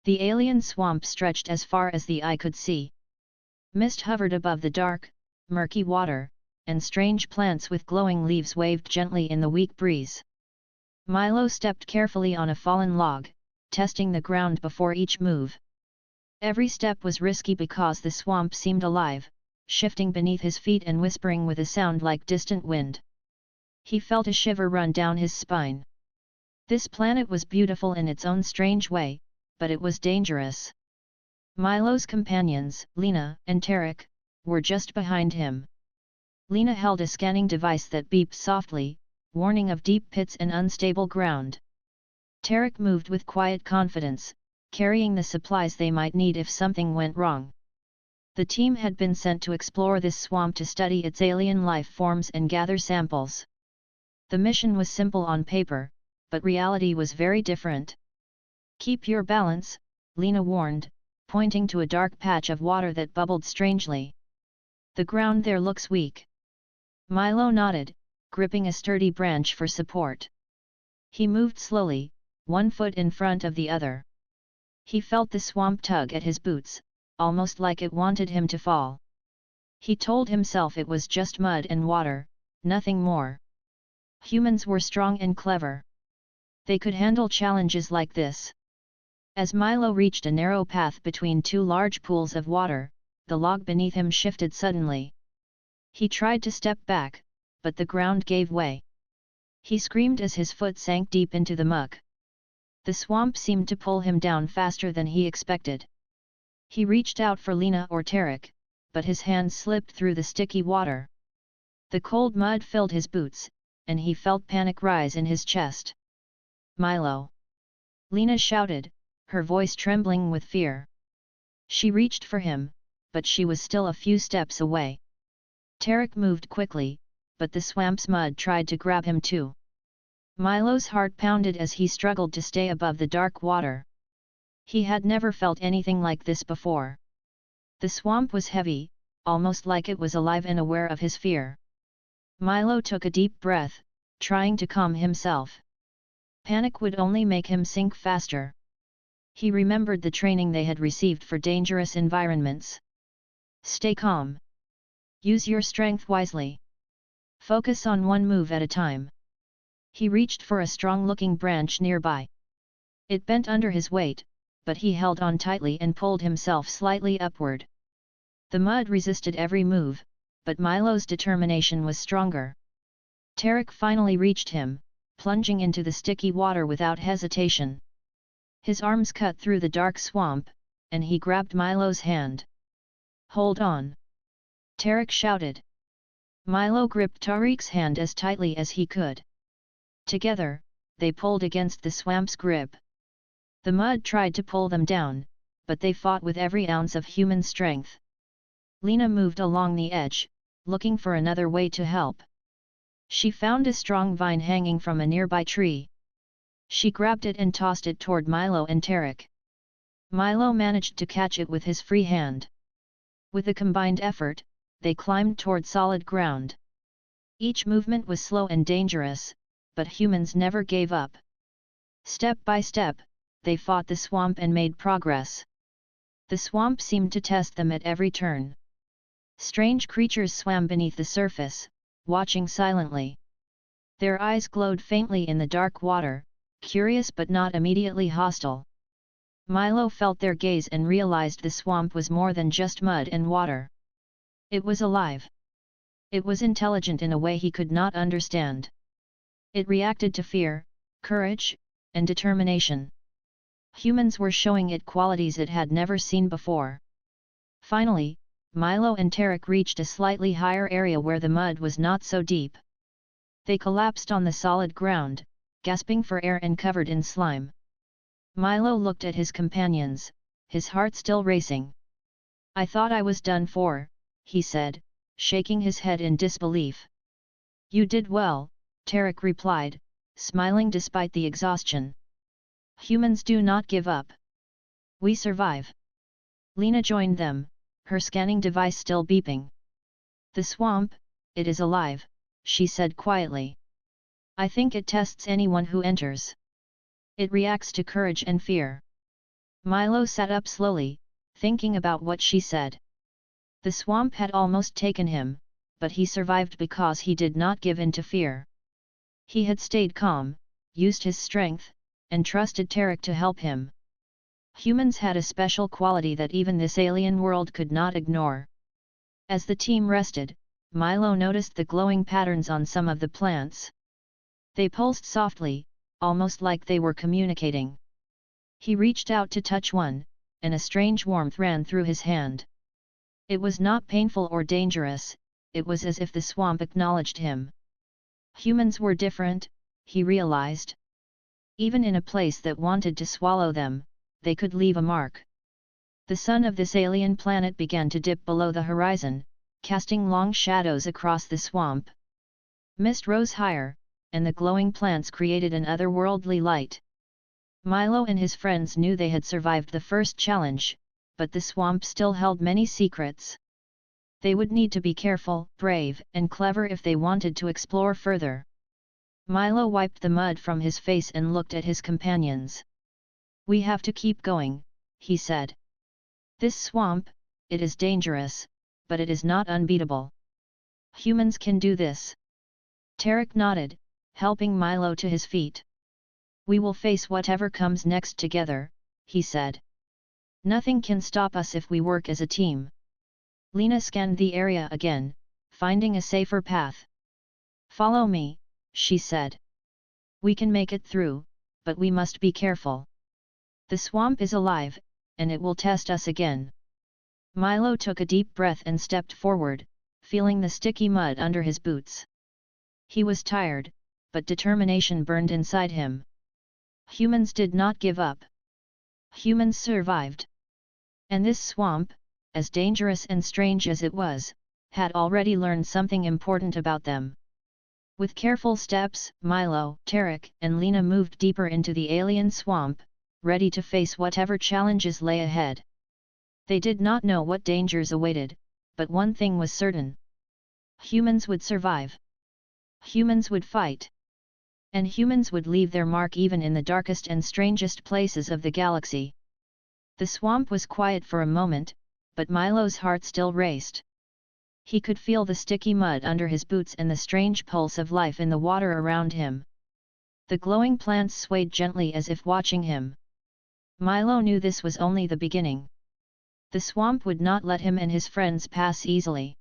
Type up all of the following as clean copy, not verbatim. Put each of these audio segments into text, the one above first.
The alien swamp stretched as far as the eye could see. Mist hovered above the dark, murky water, and strange plants with glowing leaves waved gently in the weak breeze. Milo stepped carefully on a fallen log, testing the ground before each move. Every step was risky because the swamp seemed alive, shifting beneath his feet and whispering with a sound like distant wind. He felt a shiver run down his spine. This planet was beautiful in its own strange way, but it was dangerous. Milo's companions, Lena and Tarek, were just behind him. Lena held a scanning device that beeped softly, warning of deep pits and unstable ground. Tarek moved with quiet confidence, carrying the supplies they might need if something went wrong. The team had been sent to explore this swamp to study its alien life forms and gather samples. The mission was simple on paper, but reality was very different. "Keep your balance," Lena warned, pointing to a dark patch of water that bubbled strangely. "The ground there looks weak." Milo nodded, gripping a sturdy branch for support. He moved slowly, one foot in front of the other. He felt the swamp tug at his boots, almost like it wanted him to fall. He told himself it was just mud and water, nothing more. Humans were strong and clever. They could handle challenges like this. As Milo reached a narrow path between two large pools of water, the log beneath him shifted suddenly. He tried to step back, but the ground gave way. He screamed as his foot sank deep into the muck. The swamp seemed to pull him down faster than he expected. He reached out for Lena or Tarek, but his hand slipped through the sticky water. The cold mud filled his boots, and he felt panic rise in his chest. "Milo!" Lena shouted, her voice trembling with fear. She reached for him, but she was still a few steps away. Tarek moved quickly, but the swamp's mud tried to grab him too. Milo's heart pounded as he struggled to stay above the dark water. He had never felt anything like this before. The swamp was heavy, almost like it was alive and aware of his fear. Milo took a deep breath, trying to calm himself. Panic would only make him sink faster. He remembered the training they had received for dangerous environments. "Stay calm. Use your strength wisely. Focus on one move at a time." He reached for a strong-looking branch nearby. It bent under his weight, but he held on tightly and pulled himself slightly upward. The mud resisted every move, but Milo's determination was stronger. Tarek finally reached him, plunging into the sticky water without hesitation. His arms cut through the dark swamp, and he grabbed Milo's hand. "Hold on!" Tarek shouted. Milo gripped Tariq's hand as tightly as he could. Together, they pulled against the swamp's grip. The mud tried to pull them down, but they fought with every ounce of human strength. Lena moved along the edge, looking for another way to help. She found a strong vine hanging from a nearby tree. She grabbed it and tossed it toward Milo and Tarek. Milo managed to catch it with his free hand. With a combined effort, they climbed toward solid ground. Each movement was slow and dangerous, but humans never gave up. Step by step, they fought the swamp and made progress. The swamp seemed to test them at every turn. Strange creatures swam beneath the surface, watching silently. Their eyes glowed faintly in the dark water, curious but not immediately hostile. Milo felt their gaze and realized the swamp was more than just mud and water. It was alive. It was intelligent in a way he could not understand. It reacted to fear, courage, and determination. Humans were showing it qualities it had never seen before. Finally, Milo and Tarek reached a slightly higher area where the mud was not so deep. They collapsed on the solid ground, gasping for air and covered in slime. Milo looked at his companions, his heart still racing. "I thought I was done for," he said, shaking his head in disbelief. "You did well," Tarek replied, smiling despite the exhaustion. "Humans do not give up. We survive." Lena joined them, her scanning device still beeping. "The swamp, it is alive," she said quietly. "I think it tests anyone who enters. It reacts to courage and fear." Milo sat up slowly, thinking about what she said. The swamp had almost taken him, but he survived because he did not give in to fear. He had stayed calm, used his strength, and trusted Tarek to help him. Humans had a special quality that even this alien world could not ignore. As the team rested, Milo noticed the glowing patterns on some of the plants. They pulsed softly, almost like they were communicating. He reached out to touch one, and a strange warmth ran through his hand. It was not painful or dangerous, it was as if the swamp acknowledged him. Humans were different, he realized. Even in a place that wanted to swallow them, they could leave a mark. The sun of this alien planet began to dip below the horizon, casting long shadows across the swamp. Mist rose higher, and the glowing plants created an otherworldly light. Milo and his friends knew they had survived the first challenge, but the swamp still held many secrets. They would need to be careful, brave, and clever if they wanted to explore further. Milo wiped the mud from his face and looked at his companions. "We have to keep going," he said. "This swamp, it is dangerous, but it is not unbeatable. Humans can do this." Tarek nodded, helping Milo to his feet. "We will face whatever comes next together," he said. "Nothing can stop us if we work as a team." Lena scanned the area again, finding a safer path. "Follow me," she said. "We can make it through, but we must be careful. The swamp is alive, and it will test us again." Milo took a deep breath and stepped forward, feeling the sticky mud under his boots. He was tired, but determination burned inside him. Humans did not give up. Humans survived. And this swamp, as dangerous and strange as it was, had already learned something important about them. With careful steps, Milo, Tarek, and Lena moved deeper into the alien swamp, ready to face whatever challenges lay ahead. They did not know what dangers awaited, but one thing was certain. Humans would survive. Humans would fight. And humans would leave their mark even in the darkest and strangest places of the galaxy. The swamp was quiet for a moment, but Milo's heart still raced. He could feel the sticky mud under his boots and the strange pulse of life in the water around him. The glowing plants swayed gently as if watching him. Milo knew this was only the beginning. The swamp would not let him and his friends pass easily.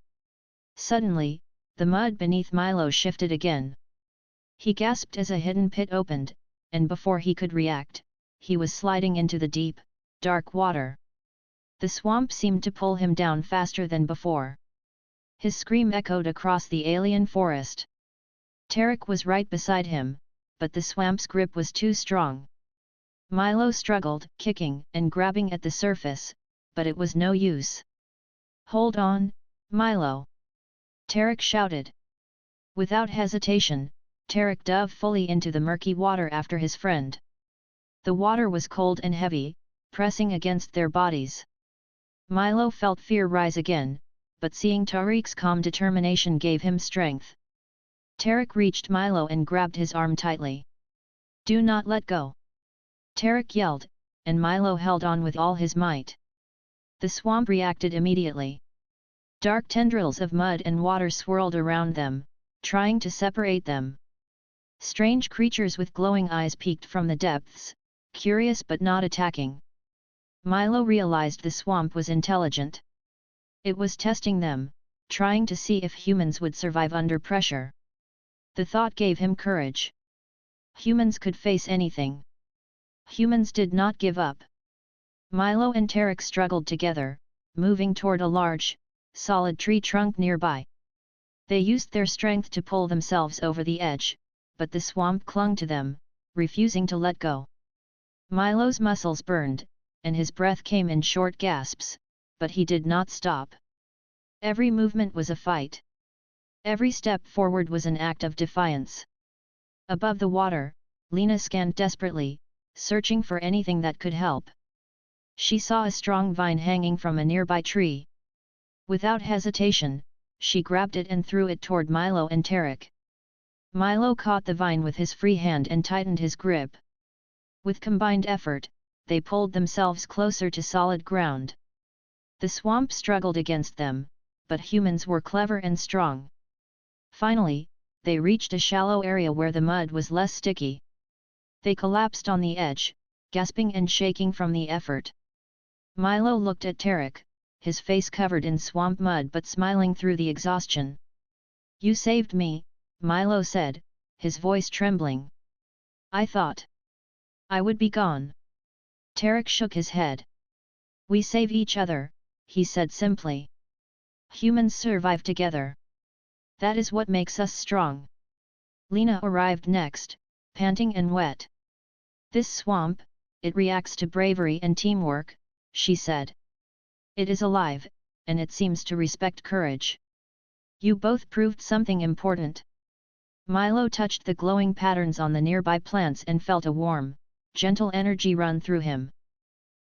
Suddenly, the mud beneath Milo shifted again. He gasped as a hidden pit opened, and before he could react, he was sliding into the deep, dark water. The swamp seemed to pull him down faster than before. His scream echoed across the alien forest. Tarek was right beside him, but the swamp's grip was too strong. Milo struggled, kicking and grabbing at the surface, but it was no use. "Hold on, Milo!" Tarek shouted. Without hesitation, Tarek dove fully into the murky water after his friend. The water was cold and heavy, pressing against their bodies. Milo felt fear rise again, but seeing Tarek's calm determination gave him strength. Tarek reached Milo and grabbed his arm tightly. "Do not let go!" Tarek yelled, and Milo held on with all his might. The swamp reacted immediately. Dark tendrils of mud and water swirled around them, trying to separate them. Strange creatures with glowing eyes peeked from the depths, curious but not attacking. Milo realized the swamp was intelligent. It was testing them, trying to see if humans would survive under pressure. The thought gave him courage. Humans could face anything. Humans did not give up. Milo and Tarek struggled together, moving toward a large, solid tree trunk nearby. They used their strength to pull themselves over the edge, but the swamp clung to them, refusing to let go. Milo's muscles burned, and his breath came in short gasps, but he did not stop. Every movement was a fight. Every step forward was an act of defiance. Above the water, Lena scanned desperately, searching for anything that could help. She saw a strong vine hanging from a nearby tree. Without hesitation, she grabbed it and threw it toward Milo and Tarek. Milo caught the vine with his free hand and tightened his grip. With combined effort, they pulled themselves closer to solid ground. The swamp struggled against them, but humans were clever and strong. Finally, they reached a shallow area where the mud was less sticky. They collapsed on the edge, gasping and shaking from the effort. Milo looked at Tarek, his face covered in swamp mud but smiling through the exhaustion. "You saved me," Milo said, his voice trembling. "I thought I would be gone." Tarek shook his head. "We save each other," he said simply. "Humans survive together. That is what makes us strong." Lena arrived next, panting and wet. "This swamp, it reacts to bravery and teamwork," she said. "It is alive, and it seems to respect courage. You both proved something important." Milo touched the glowing patterns on the nearby plants and felt a warm, gentle energy run through him.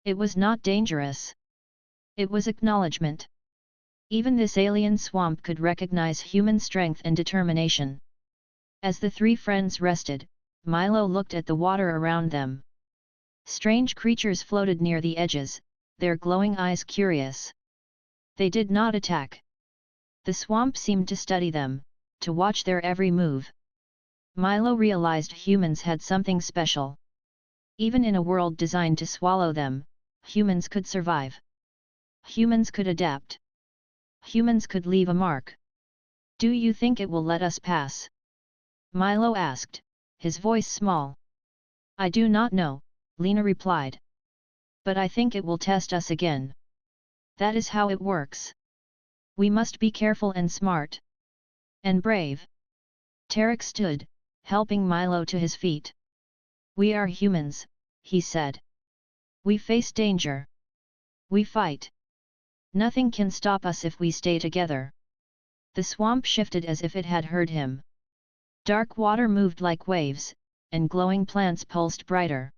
It was not dangerous. It was acknowledgement. Even this alien swamp could recognize human strength and determination. As the three friends rested, Milo looked at the water around them. Strange creatures floated near the edges, their glowing eyes curious. They did not attack. The swamp seemed to study them, to watch their every move. Milo realized humans had something special. Even in a world designed to swallow them, humans could survive. Humans could adapt. Humans could leave a mark. "Do you think it will let us pass?" Milo asked, his voice small. "I do not know," Lena replied. "But I think it will test us again. That is how it works. We must be careful and smart. And brave." Tarek stood, helping Milo to his feet. "We are humans," he said. "We face danger. We fight. Nothing can stop us if we stay together." The swamp shifted as if it had heard him. Dark water moved like waves, and glowing plants pulsed brighter.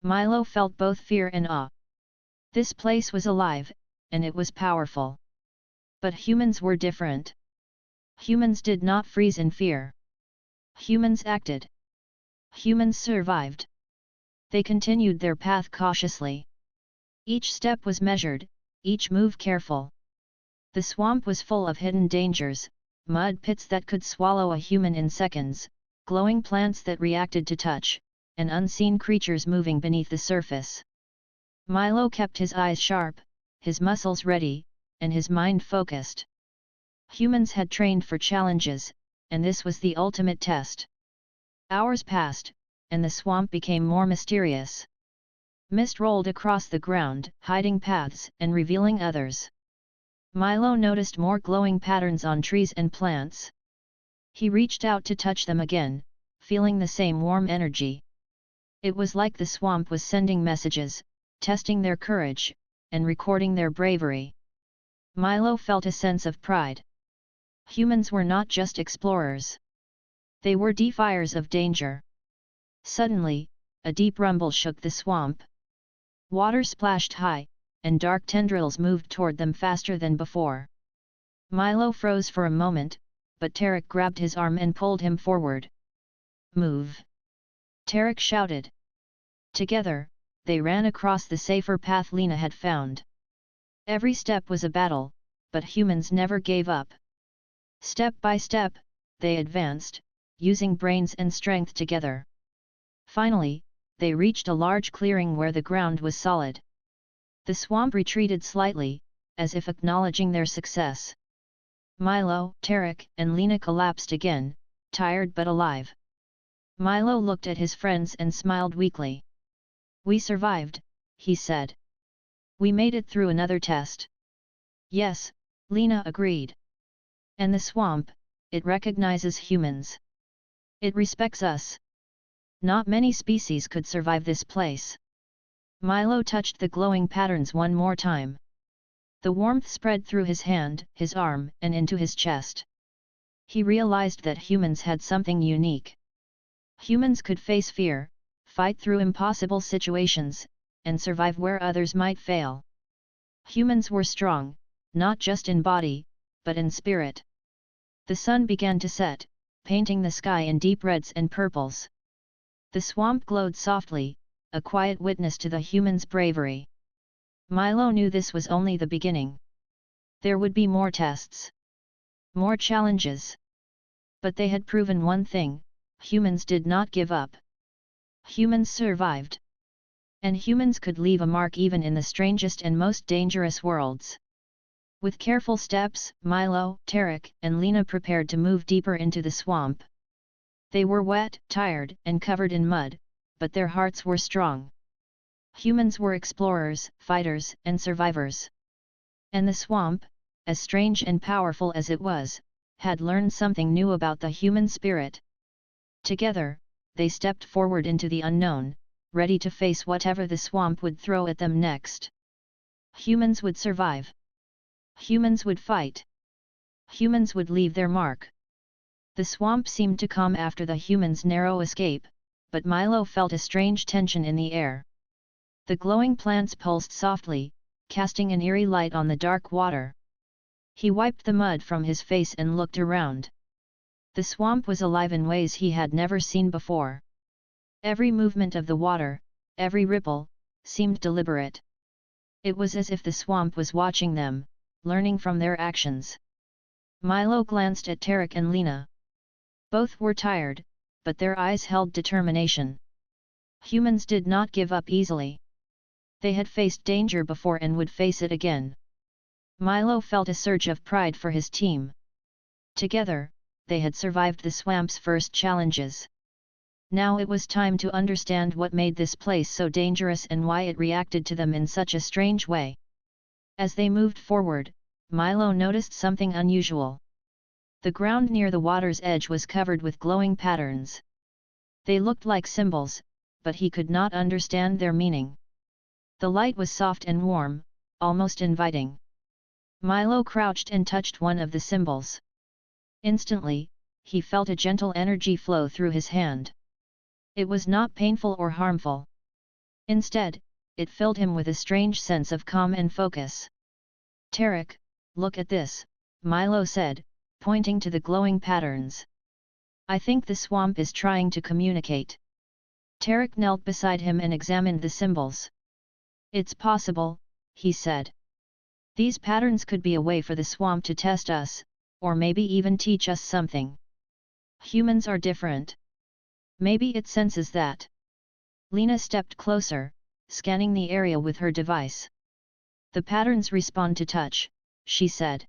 Milo felt both fear and awe. This place was alive, and it was powerful. But humans were different. Humans did not freeze in fear. Humans acted. Humans survived. They continued their path cautiously. Each step was measured, each move careful. The swamp was full of hidden dangers, mud pits that could swallow a human in seconds, glowing plants that reacted to touch, and unseen creatures moving beneath the surface. Milo kept his eyes sharp, his muscles ready, and his mind focused. Humans had trained for challenges, and this was the ultimate test. Hours passed, and the swamp became more mysterious. Mist rolled across the ground, hiding paths and revealing others. Milo noticed more glowing patterns on trees and plants. He reached out to touch them again, feeling the same warm energy. It was like the swamp was sending messages, testing their courage, and recording their bravery. Milo felt a sense of pride. Humans were not just explorers. They were defiers of danger. Suddenly, a deep rumble shook the swamp. Water splashed high, and dark tendrils moved toward them faster than before. Milo froze for a moment, but Tarek grabbed his arm and pulled him forward. "Move!" Tarek shouted. Together, they ran across the safer path Lena had found. Every step was a battle, but humans never gave up. Step by step, they advanced, using brains and strength together. Finally, they reached a large clearing where the ground was solid. The swamp retreated slightly, as if acknowledging their success. Milo, Tarek, and Lena collapsed again, tired but alive. Milo looked at his friends and smiled weakly. "We survived," he said. "We made it through another test." "Yes," Lena agreed. "And the swamp, it recognizes humans. It respects us. Not many species could survive this place." Milo touched the glowing patterns one more time. The warmth spread through his hand, his arm, and into his chest. He realized that humans had something unique. Humans could face fear, fight through impossible situations, and survive where others might fail. Humans were strong, not just in body, but in spirit. The sun began to set, painting the sky in deep reds and purples. The swamp glowed softly, a quiet witness to the humans' bravery. Milo knew this was only the beginning. There would be more tests. More challenges. But they had proven one thing: humans did not give up. Humans survived. And humans could leave a mark even in the strangest and most dangerous worlds. With careful steps, Milo, Tarek, and Lena prepared to move deeper into the swamp. They were wet, tired, and covered in mud, but their hearts were strong. Humans were explorers, fighters, and survivors. And the swamp, as strange and powerful as it was, had learned something new about the human spirit. Together, they stepped forward into the unknown, ready to face whatever the swamp would throw at them next. Humans would survive. Humans would fight. Humans would leave their mark. The swamp seemed to calm after the humans' narrow escape, but Milo felt a strange tension in the air. The glowing plants pulsed softly, casting an eerie light on the dark water. He wiped the mud from his face and looked around. The swamp was alive in ways he had never seen before. Every movement of the water, every ripple, seemed deliberate. It was as if the swamp was watching them, learning from their actions. Milo glanced at Tarek and Lena. Both were tired, but their eyes held determination. Humans did not give up easily. They had faced danger before and would face it again. Milo felt a surge of pride for his team. Together, they had survived the swamp's first challenges. Now it was time to understand what made this place so dangerous and why it reacted to them in such a strange way. As they moved forward, Milo noticed something unusual. The ground near the water's edge was covered with glowing patterns. They looked like symbols, but he could not understand their meaning. The light was soft and warm, almost inviting. Milo crouched and touched one of the symbols. Instantly, he felt a gentle energy flow through his hand. It was not painful or harmful. Instead, it filled him with a strange sense of calm and focus. "Tarek, look at this," Milo said, pointing to the glowing patterns. "I think the swamp is trying to communicate." Tarek knelt beside him and examined the symbols. "It's possible," he said. "These patterns could be a way for the swamp to test us, or maybe even teach us something. Humans are different. Maybe it senses that." Lena stepped closer, scanning the area with her device. "The patterns respond to touch," she said.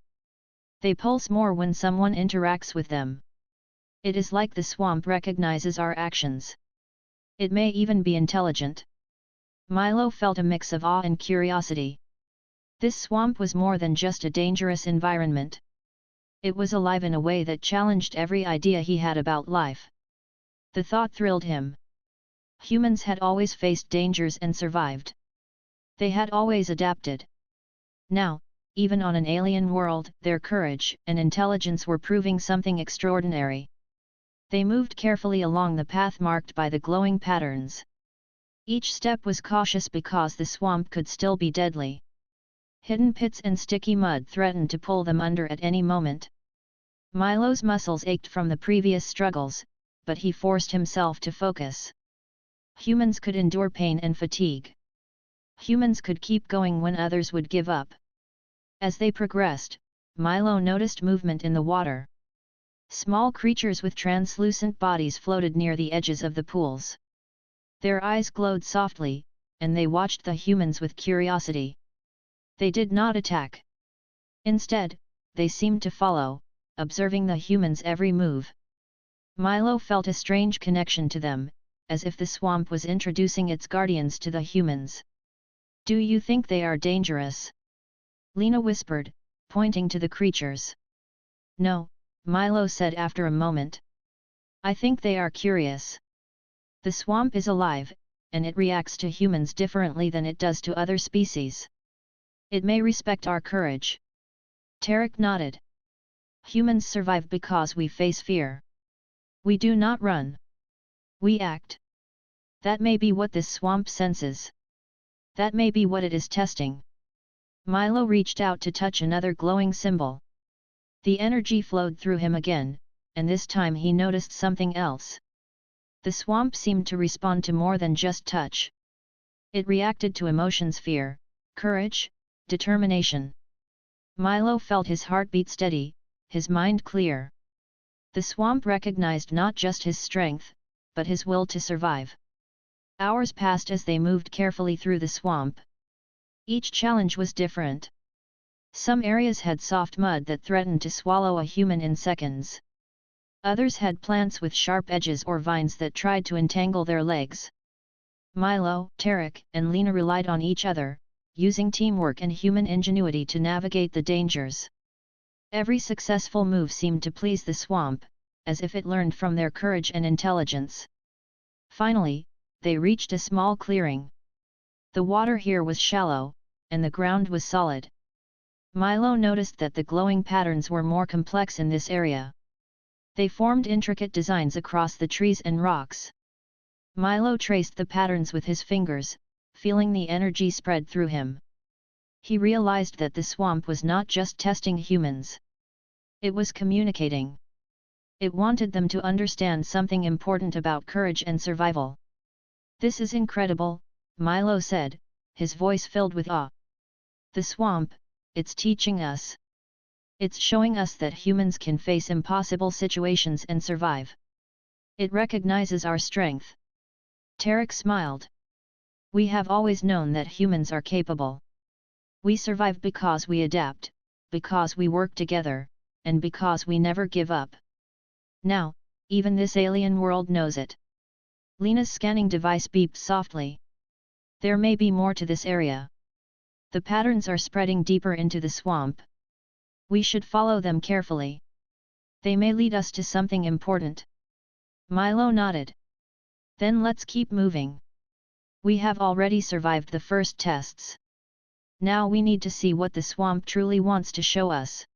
"They pulse more when someone interacts with them. It is like the swamp recognizes our actions. It may even be intelligent." Milo felt a mix of awe and curiosity. This swamp was more than just a dangerous environment. It was alive in a way that challenged every idea he had about life. The thought thrilled him. Humans had always faced dangers and survived. They had always adapted. Now, even on an alien world, their courage and intelligence were proving something extraordinary. They moved carefully along the path marked by the glowing patterns. Each step was cautious because the swamp could still be deadly. Hidden pits and sticky mud threatened to pull them under at any moment. Milo's muscles ached from the previous struggles, but he forced himself to focus. Humans could endure pain and fatigue. Humans could keep going when others would give up. As they progressed, Milo noticed movement in the water. Small creatures with translucent bodies floated near the edges of the pools. Their eyes glowed softly, and they watched the humans with curiosity. They did not attack. Instead, they seemed to follow, observing the humans' every move. Milo felt a strange connection to them, as if the swamp was introducing its guardians to the humans. "Do you think they are dangerous?" Lena whispered, pointing to the creatures. "No," Milo said after a moment. "I think they are curious. The swamp is alive, and it reacts to humans differently than it does to other species. It may respect our courage." Tarek nodded. "Humans survive because we face fear. We do not run. We act. That may be what this swamp senses. That may be what it is testing." Milo reached out to touch another glowing symbol. The energy flowed through him again, and this time he noticed something else. The swamp seemed to respond to more than just touch. It reacted to emotions: fear, courage, determination. Milo felt his heartbeat steady, his mind clear. The swamp recognized not just his strength, but his will to survive. Hours passed as they moved carefully through the swamp. Each challenge was different. Some areas had soft mud that threatened to swallow a human in seconds. Others had plants with sharp edges or vines that tried to entangle their legs. Milo, Tarek, and Lena relied on each other, using teamwork and human ingenuity to navigate the dangers. Every successful move seemed to please the swamp, as if it learned from their courage and intelligence. Finally, they reached a small clearing. The water here was shallow, and the ground was solid. Milo noticed that the glowing patterns were more complex in this area. They formed intricate designs across the trees and rocks. Milo traced the patterns with his fingers, feeling the energy spread through him. He realized that the swamp was not just testing humans. It was communicating. It wanted them to understand something important about courage and survival. "This is incredible," Milo said, his voice filled with awe. "The swamp, it's teaching us. It's showing us that humans can face impossible situations and survive. It recognizes our strength." Tarek smiled. "We have always known that humans are capable. We survive because we adapt, because we work together, and because we never give up. Now, even this alien world knows it." Lena's scanning device beeped softly. "There may be more to this area. The patterns are spreading deeper into the swamp. We should follow them carefully. They may lead us to something important." Milo nodded. "Then let's keep moving. We have already survived the first tests. Now we need to see what the swamp truly wants to show us."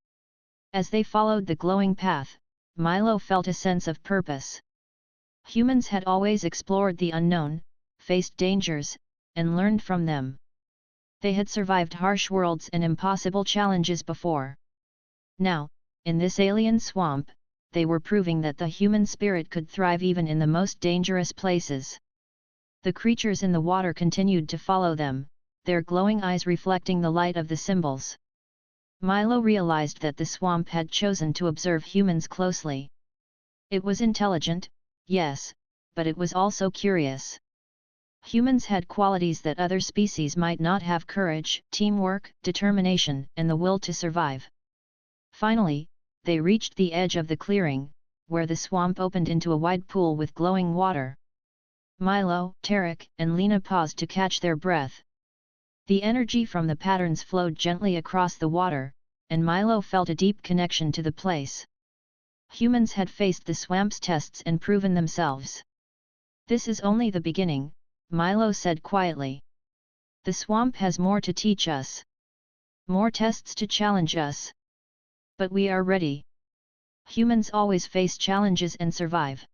As they followed the glowing path, Milo felt a sense of purpose. Humans had always explored the unknown, faced dangers, and learned from them. They had survived harsh worlds and impossible challenges before. Now, in this alien swamp, they were proving that the human spirit could thrive even in the most dangerous places. The creatures in the water continued to follow them, their glowing eyes reflecting the light of the symbols. Milo realized that the swamp had chosen to observe humans closely. It was intelligent, yes, but it was also curious. Humans had qualities that other species might not have: courage, teamwork, determination, and the will to survive. Finally, they reached the edge of the clearing, where the swamp opened into a wide pool with glowing water. Milo, Tarek, and Lena paused to catch their breath. The energy from the patterns flowed gently across the water, and Milo felt a deep connection to the place. Humans had faced the swamp's tests and proven themselves. "This is only the beginning," Milo said quietly. "The swamp has more to teach us. More tests to challenge us. But we are ready. Humans always face challenges and survive.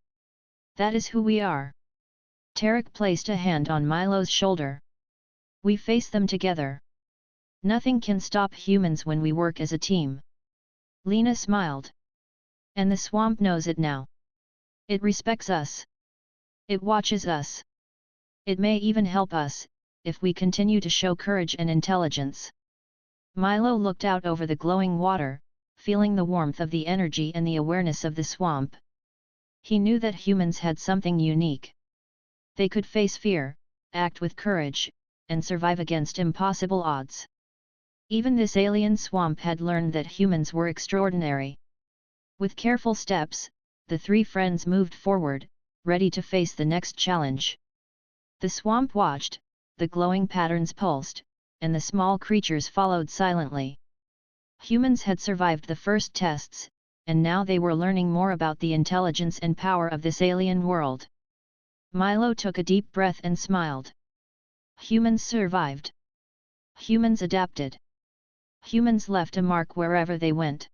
That is who we are." Tarek placed a hand on Milo's shoulder. "We face them together. Nothing can stop humans when we work as a team." Lena smiled. "And the swamp knows it now. It respects us. It watches us. It may even help us, if we continue to show courage and intelligence." Milo looked out over the glowing water, feeling the warmth of the energy and the awareness of the swamp. He knew that humans had something unique. They could face fear, act with courage, and survive against impossible odds. Even this alien swamp had learned that humans were extraordinary. With careful steps, the three friends moved forward, ready to face the next challenge. The swamp watched, the glowing patterns pulsed, and the small creatures followed silently. Humans had survived the first tests, and now they were learning more about the intelligence and power of this alien world. Milo took a deep breath and smiled. Humans survived. Humans adapted. Humans left a mark wherever they went.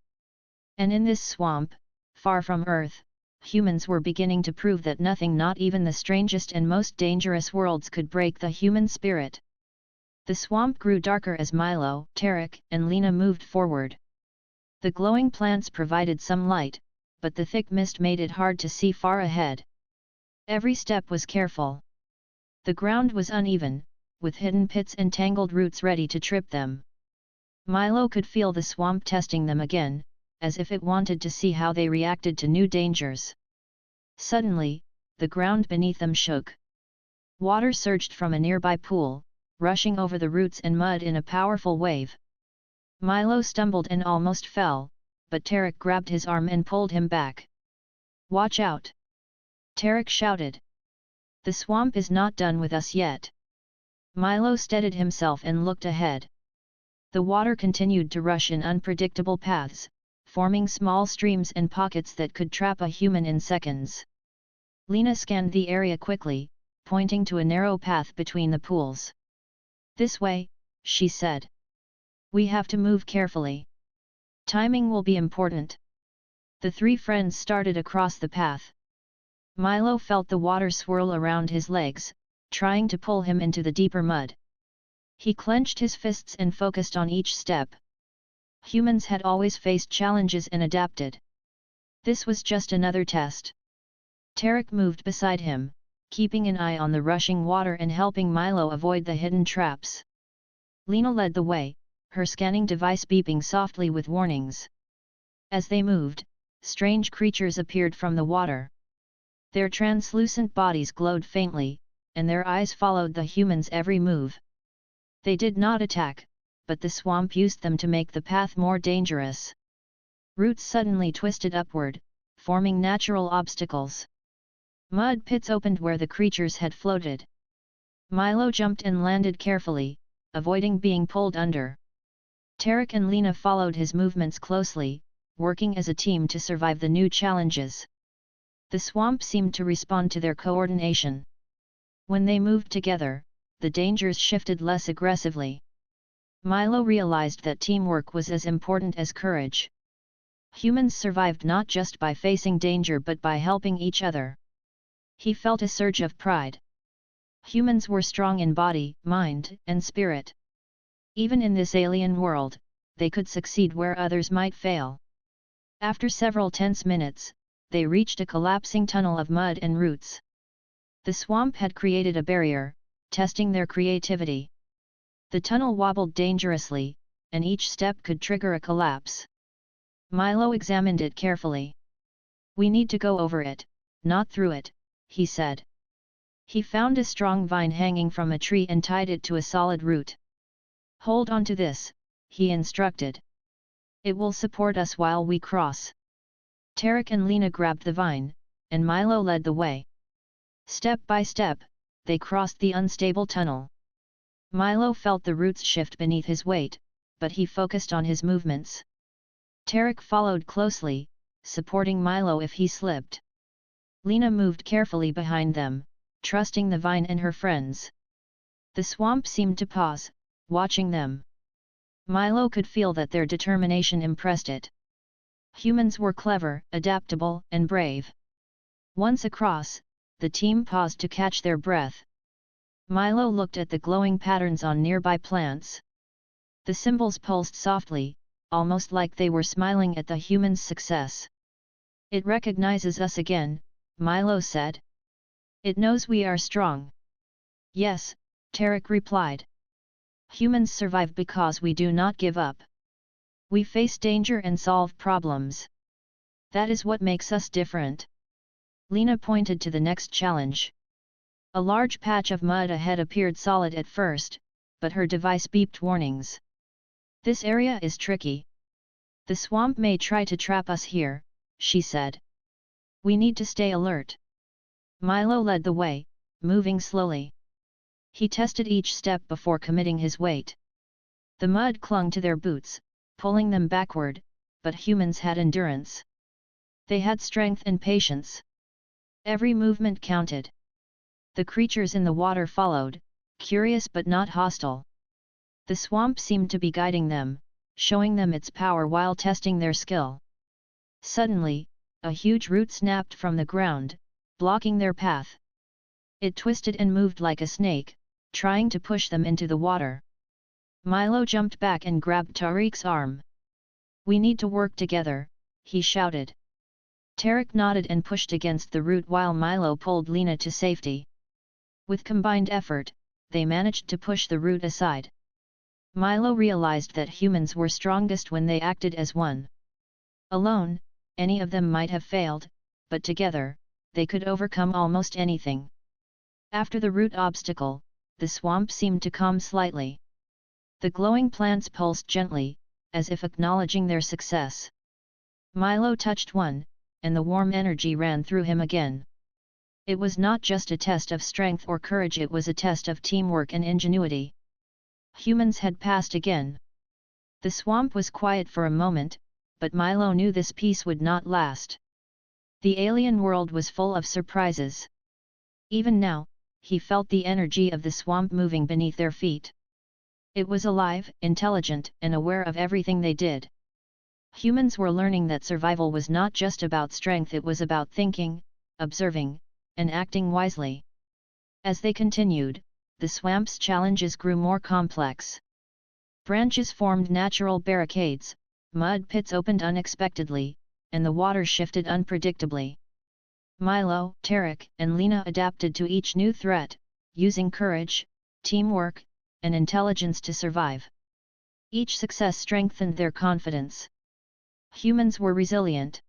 And in this swamp, far from Earth, humans were beginning to prove that nothing, not even the strangest and most dangerous worlds, could break the human spirit. The swamp grew darker as Milo, Tarek, and Lena moved forward. The glowing plants provided some light, but the thick mist made it hard to see far ahead. Every step was careful. The ground was uneven, with hidden pits and tangled roots ready to trip them. Milo could feel the swamp testing them again, as if it wanted to see how they reacted to new dangers. Suddenly, the ground beneath them shook. Water surged from a nearby pool, rushing over the roots and mud in a powerful wave. Milo stumbled and almost fell, but Tarek grabbed his arm and pulled him back. "Watch out!" Tarek shouted. "The swamp is not done with us yet." Milo steadied himself and looked ahead. The water continued to rush in unpredictable paths, forming small streams and pockets that could trap a human in seconds. Lena scanned the area quickly, pointing to a narrow path between the pools. "This way," she said. "We have to move carefully. Timing will be important." The three friends started across the path. Milo felt the water swirl around his legs, trying to pull him into the deeper mud. He clenched his fists and focused on each step. Humans had always faced challenges and adapted. This was just another test. Tarek moved beside him, keeping an eye on the rushing water and helping Milo avoid the hidden traps. Lena led the way, her scanning device beeping softly with warnings. As they moved, strange creatures appeared from the water. Their translucent bodies glowed faintly, and their eyes followed the humans' every move. They did not attack, but the swamp used them to make the path more dangerous. Roots suddenly twisted upward, forming natural obstacles. Mud pits opened where the creatures had floated. Milo jumped and landed carefully, avoiding being pulled under. Tarek and Lena followed his movements closely, working as a team to survive the new challenges. The swamp seemed to respond to their coordination. When they moved together, the dangers shifted less aggressively. Milo realized that teamwork was as important as courage. Humans survived not just by facing danger but by helping each other. He felt a surge of pride. Humans were strong in body, mind, and spirit. Even in this alien world, they could succeed where others might fail. After several tense minutes, they reached a collapsing tunnel of mud and roots. The swamp had created a barrier, testing their creativity. The tunnel wobbled dangerously, and each step could trigger a collapse. Milo examined it carefully. "We need to go over it, not through it," he said. He found a strong vine hanging from a tree and tied it to a solid root. "Hold on to this," he instructed. "It will support us while we cross." Tarek and Lena grabbed the vine, and Milo led the way. Step by step, they crossed the unstable tunnel. Milo felt the roots shift beneath his weight, but he focused on his movements. Tarek followed closely, supporting Milo if he slipped. Lena moved carefully behind them, trusting the vine and her friends. The swamp seemed to pause, watching them. Milo could feel that their determination impressed it. Humans were clever, adaptable, and brave. Once across, the team paused to catch their breath. Milo looked at the glowing patterns on nearby plants. The symbols pulsed softly, almost like they were smiling at the humans' success. "It recognizes us again," Milo said. "It knows we are strong." "Yes," Tarek replied. "Humans survive because we do not give up. We face danger and solve problems. That is what makes us different." Lena pointed to the next challenge. A large patch of mud ahead appeared solid at first, but her device beeped warnings. "This area is tricky. The swamp may try to trap us here," she said. "We need to stay alert." Milo led the way, moving slowly. He tested each step before committing his weight. The mud clung to their boots, pulling them backward, but humans had endurance. They had strength and patience. Every movement counted. The creatures in the water followed, curious but not hostile. The swamp seemed to be guiding them, showing them its power while testing their skill. Suddenly, a huge root snapped from the ground, blocking their path. It twisted and moved like a snake, trying to push them into the water. Milo jumped back and grabbed Tariq's arm. "We need to work together," he shouted. Tarek nodded and pushed against the root while Milo pulled Lena to safety. With combined effort, they managed to push the root aside. Milo realized that humans were strongest when they acted as one. Alone, any of them might have failed, but together, they could overcome almost anything. After the root obstacle, the swamp seemed to calm slightly. The glowing plants pulsed gently, as if acknowledging their success. Milo touched one, and the warm energy ran through him again. It was not just a test of strength or courage, it was a test of teamwork and ingenuity. Humans had passed again. The swamp was quiet for a moment, but Milo knew this peace would not last. The alien world was full of surprises. Even now, he felt the energy of the swamp moving beneath their feet. It was alive, intelligent, and aware of everything they did. Humans were learning that survival was not just about strength, it was about thinking, observing, and acting wisely. As they continued, the swamp's challenges grew more complex. Branches formed natural barricades, mud pits opened unexpectedly, and the water shifted unpredictably. Milo, Tarek, and Lena adapted to each new threat, using courage, teamwork, and intelligence to survive. Each success strengthened their confidence. Humans were resilient.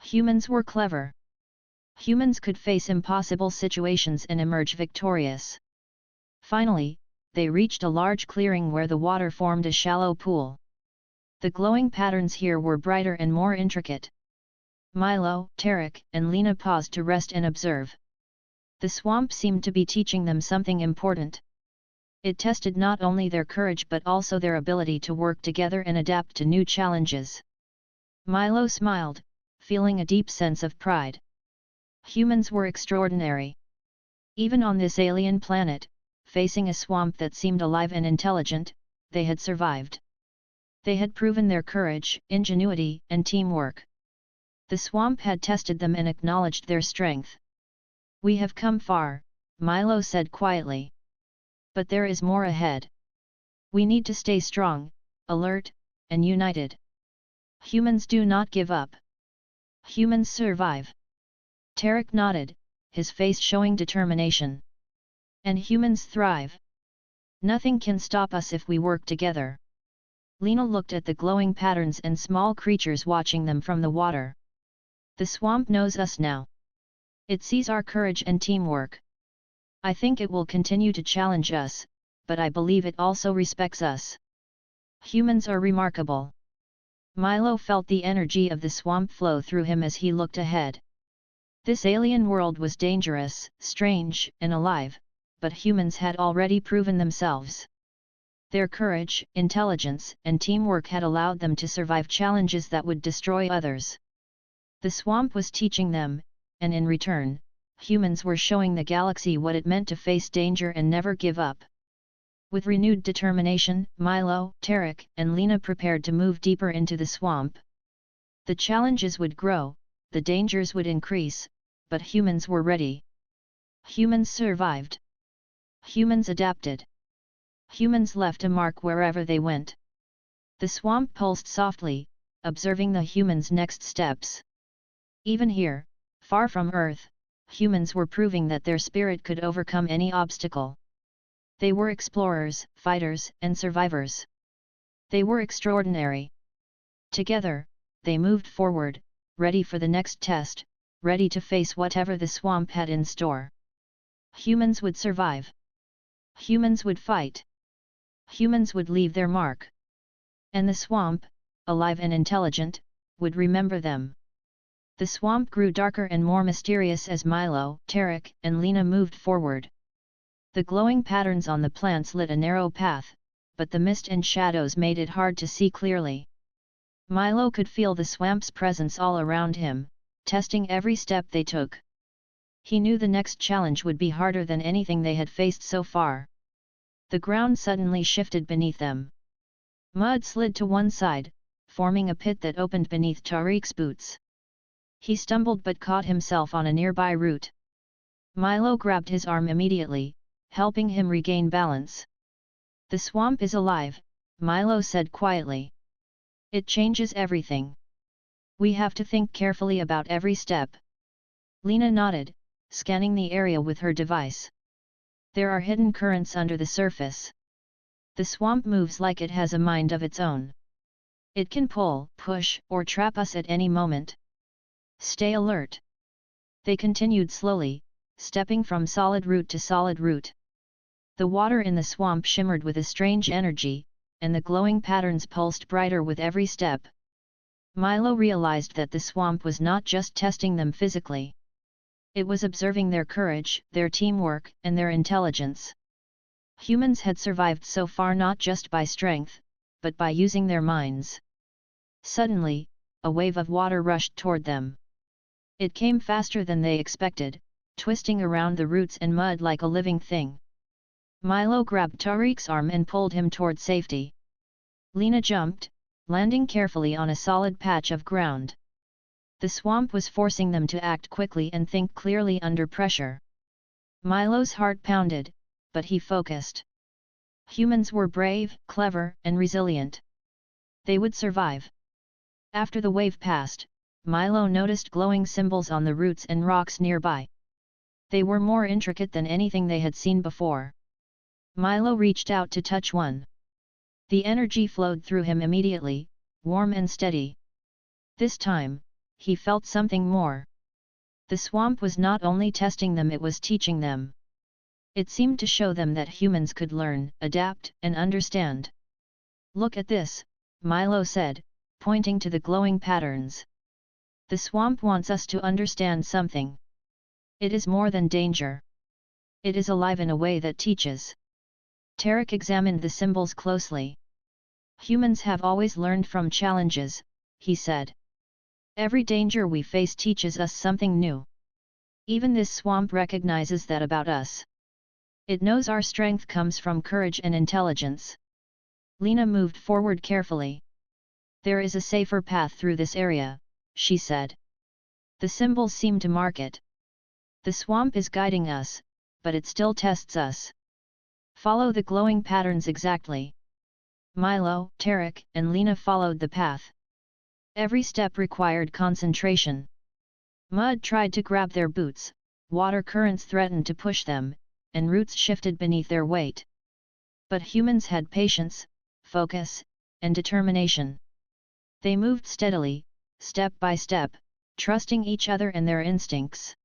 Humans were clever. Humans could face impossible situations and emerge victorious. Finally, they reached a large clearing where the water formed a shallow pool. The glowing patterns here were brighter and more intricate. Milo, Tarek, and Lena paused to rest and observe. The swamp seemed to be teaching them something important. It tested not only their courage but also their ability to work together and adapt to new challenges. Milo smiled, feeling a deep sense of pride. Humans were extraordinary. Even on this alien planet, facing a swamp that seemed alive and intelligent, they had survived. They had proven their courage, ingenuity, and teamwork. The swamp had tested them and acknowledged their strength. "We have come far," Milo said quietly. "But there is more ahead. We need to stay strong, alert, and united. Humans do not give up. Humans survive." Tarek nodded, his face showing determination. "And humans thrive. Nothing can stop us if we work together." Lena looked at the glowing patterns and small creatures watching them from the water. "The swamp knows us now. It sees our courage and teamwork. I think it will continue to challenge us, but I believe it also respects us. Humans are remarkable." Milo felt the energy of the swamp flow through him as he looked ahead. This alien world was dangerous, strange, and alive, but humans had already proven themselves. Their courage, intelligence, and teamwork had allowed them to survive challenges that would destroy others. The swamp was teaching them, and in return, humans were showing the galaxy what it meant to face danger and never give up. With renewed determination, Milo, Tarek, and Lena prepared to move deeper into the swamp. The challenges would grow, the dangers would increase, but humans were ready. Humans survived. Humans adapted. Humans left a mark wherever they went. The swamp pulsed softly, observing the humans' next steps. Even here, far from Earth, humans were proving that their spirit could overcome any obstacle. They were explorers, fighters, and survivors. They were extraordinary. Together, they moved forward, ready for the next test, ready to face whatever the swamp had in store. Humans would survive. Humans would fight. Humans would leave their mark. And the swamp, alive and intelligent, would remember them. The swamp grew darker and more mysterious as Milo, Tarek, and Lena moved forward. The glowing patterns on the plants lit a narrow path, but the mist and shadows made it hard to see clearly. Milo could feel the swamp's presence all around him, testing every step they took. He knew the next challenge would be harder than anything they had faced so far. The ground suddenly shifted beneath them. Mud slid to one side, forming a pit that opened beneath Tariq's boots. He stumbled but caught himself on a nearby root. Milo grabbed his arm immediately, helping him regain balance. "The swamp is alive," Milo said quietly. "It changes everything. We have to think carefully about every step." Lena nodded, scanning the area with her device. There are hidden currents under the surface. The swamp moves like it has a mind of its own. It can pull, push, or trap us at any moment. Stay alert. They continued slowly, stepping from solid root to solid root. The water in the swamp shimmered with a strange energy, and the glowing patterns pulsed brighter with every step. Milo realized that the swamp was not just testing them physically. It was observing their courage, their teamwork, and their intelligence. Humans had survived so far not just by strength, but by using their minds. Suddenly, a wave of water rushed toward them. It came faster than they expected, twisting around the roots and mud like a living thing. Milo grabbed Tariq's arm and pulled him toward safety. Lena jumped, landing carefully on a solid patch of ground. The swamp was forcing them to act quickly and think clearly under pressure. Milo's heart pounded, but he focused. Humans were brave, clever, and resilient. They would survive. After the wave passed, Milo noticed glowing symbols on the roots and rocks nearby. They were more intricate than anything they had seen before. Milo reached out to touch one. The energy flowed through him immediately, warm and steady. This time, he felt something more. The swamp was not only testing them, it was teaching them. It seemed to show them that humans could learn, adapt, and understand. Look at this, Milo said, pointing to the glowing patterns. The swamp wants us to understand something. It is more than danger. It is alive in a way that teaches. Tariq examined the symbols closely. Humans have always learned from challenges, he said. Every danger we face teaches us something new. Even this swamp recognizes that about us. It knows our strength comes from courage and intelligence. Lena moved forward carefully. There is a safer path through this area, she said. The symbols seem to mark it. The swamp is guiding us, but it still tests us. Follow the glowing patterns exactly. Milo, Tariq, and Lena followed the path. Every step required concentration. Mud tried to grab their boots, water currents threatened to push them, and roots shifted beneath their weight. But humans had patience, focus, and determination. They moved steadily, step by step, trusting each other and their instincts.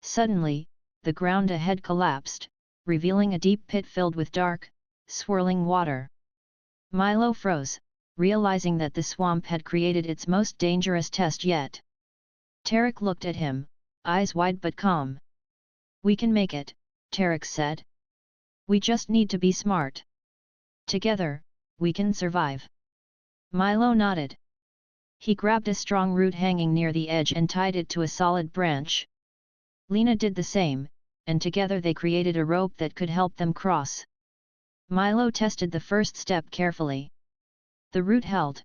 Suddenly, the ground ahead collapsed, revealing a deep pit filled with dark, swirling water. Milo froze, realizing that the swamp had created its most dangerous test yet. Tariq looked at him, eyes wide but calm. We can make it, Tariq said. We just need to be smart. Together, we can survive. Milo nodded. He grabbed a strong root hanging near the edge and tied it to a solid branch. Lena did the same, and together they created a rope that could help them cross. Milo tested the first step carefully. The root held.